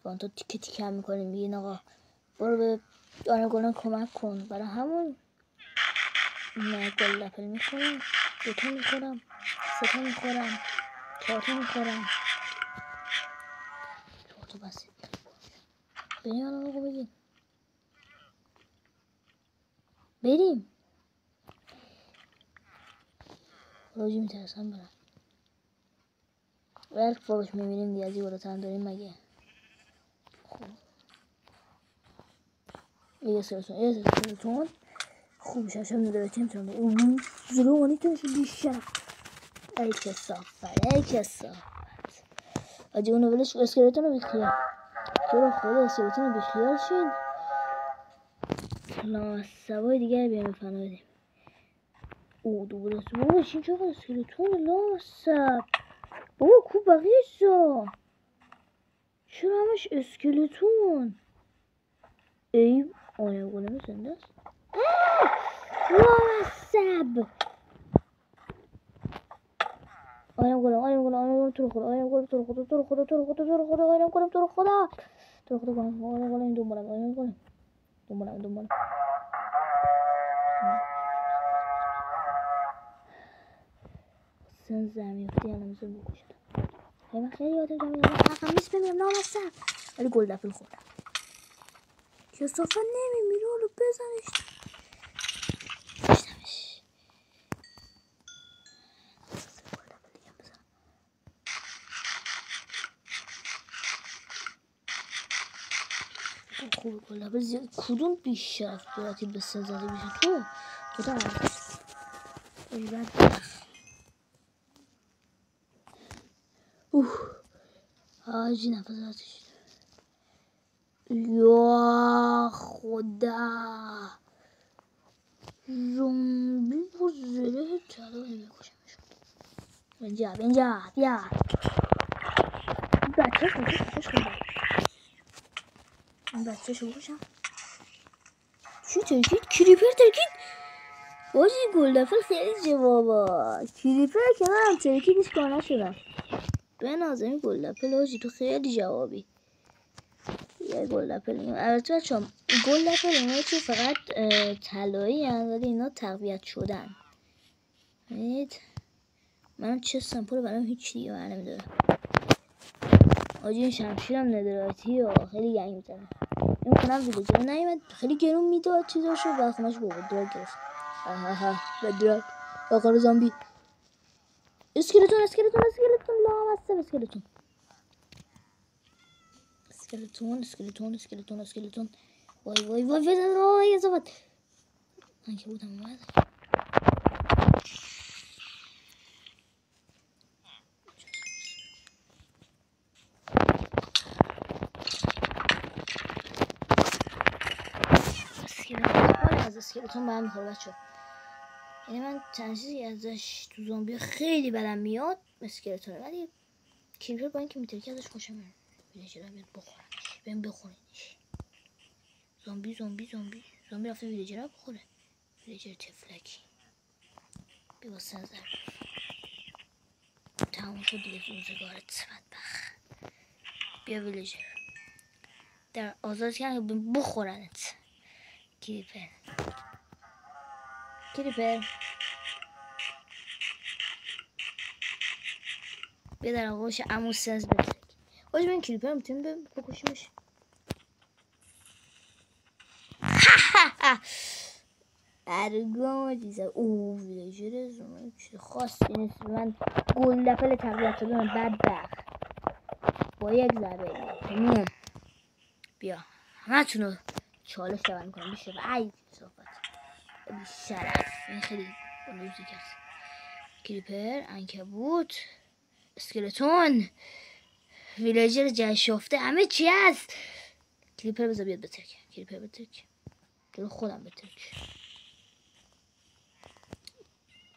با تو تیکه تیکه هم میکنیم. میگین آقا برو به آنگولان کمک کن. برای همون نه گل لپل میخورم، 2 تا میخورم، 3 تا میخورم، 4 تا میخورم. 4 تا بسید. بریم الان آقا بگیم بریم. راجی میترسم برم. ولک فاقش میبینیم دیگه از این بالاتر داریم مگه. خب یه سرتون خوب شاشم نداره تیم تون اون زلوانی تونش بیشتر ای کسافت ای کسافت. آجی اونو ولش اسکلتون رو بیخیال. تو رو خدا اسکلتون رو بیخیال شین. لامصبای دیگر بیایم فنا بدیم. او دوباره بابا چین چقدر اسکلتون لامصب. بابا کو بقیه جا چرا همش اسکلتون. ای آیا گلم زنده است. لامصب آیا گلم تو رو خدا آیا گلم تو رو خدا تو رو خدا تو رو خدا تو رو خدا آیا گلم تو رو خدا تو رو خدا آیا گلم دنبالم آیا گلم دنبالم سن زمین فتی الان زن بکشم. من خیلی یادم جمعی حقم نیست بمیم لامصب ولی گل دفل خوردم. کسافت نمیمیره حالا بزنش. کشتمش. خوبه گل دفل زیاد کدوم بیشرف دارتی به سن زده بیشه تو خدا عرضش ایبت آجی نفس آتش یا خدا زومبی با زره طلا نمیکشمش. بنجا بیا بچهش کنم این بچهشو بکشم. چی ترکید؟ کریپر ترکید؟ بازی گلدفل خیلی جوابا. کریپر که من ترکیدش کار نشدم. به نازمی گلدفل آجی تو خیلی جوابی. یه گلدفل این البته بچه‌ها گلدفل اینا که فقط طلایی هستن ولی اینا تقویت شدن. ببینید من چستم پره برام هیچ دیگه بر نمیداره. آجی این شمشیرم ندراتی و خیلی گنگ میزنه. این کنم ویلیجر نیمد خیلی گرون میداد چیزاشو و خونش بود دراگ گرفت. به دراگ آقا زامبی اسکلتون لامصب اسکلتون وای اضافت من که بودم اومد. از اسکلتون برم میخواه بچه. یعنی من چند چیزی ازش تو زومبی خیلی بدم میاد اسکلتونه ولی کریپر با اینکه میترکی ازش خوشم میاد. ویلیجر بیاد بخورنش بهم بخورنش. زومبی رفته ویلیجر رو بخوره. ویلیجر تفلکی بیا با سنزر تموم شد دیگه روزگارت بدبخت. بیا ویلیجر در آزاد کردن بخورنت. کریپر بیا در آغوش عمو سنز بترک. آجی من کریپر میتونیم بکشیمش. ارگام دیزه اوه ویلیجر زمان چیز خاصی نیست. من گل لپل تقویت شدم بدبخت با یک ضربه تموم. بیا همه تونو چالش دارم میکنم بیشه ای صحبت بیشرف. این خیلی بلوزی کرد. کریپر عنکبوت اسکلتون ویلیجر جشافته همه چی هست. کریپر بذار بیاد بترک. جلو خودم بترک.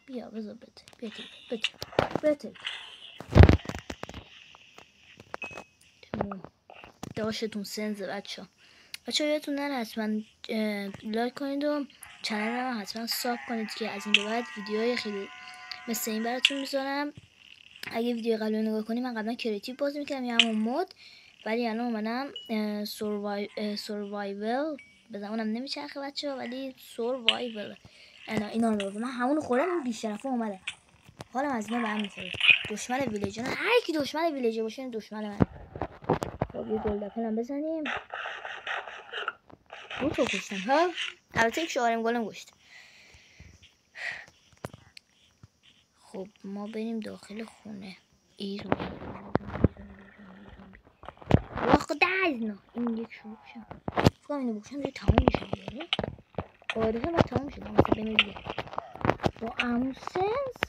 بیا بذار بترک. تموم. داشتون سنزه بچه یادتون نره حتما لایک کنید و چنل رو حتما ساب کنید که از این به بعد ویدیوهای خیلی مثل این براتون میذارم. اگه ویدیو قبل نگاه کنید من قبلا کریتیو بازی میکردم یا همون مود ولی الان اومدم سوروایول به زمانم نمیچرخه بچه ها، ولی سوروایول اینا رو من همون خوردم. این بیشرفه اومده حالم از اینا به هم میخوره. دشمن ویلیجر، هر کی دشمن ویلیجر باشه این دشمن من. خب یه گلد اپل هم بزنیم. اون تو کشتم ها، البته یک شعارم گلم کشت. خب ما بریم داخل خونه. ای واخد نه این یک شروع شم فکرم اینو بکشم دیگه تمام میشه دیگه. قاعدتا باید تمام میشه. مثلا بمیره با امو سنس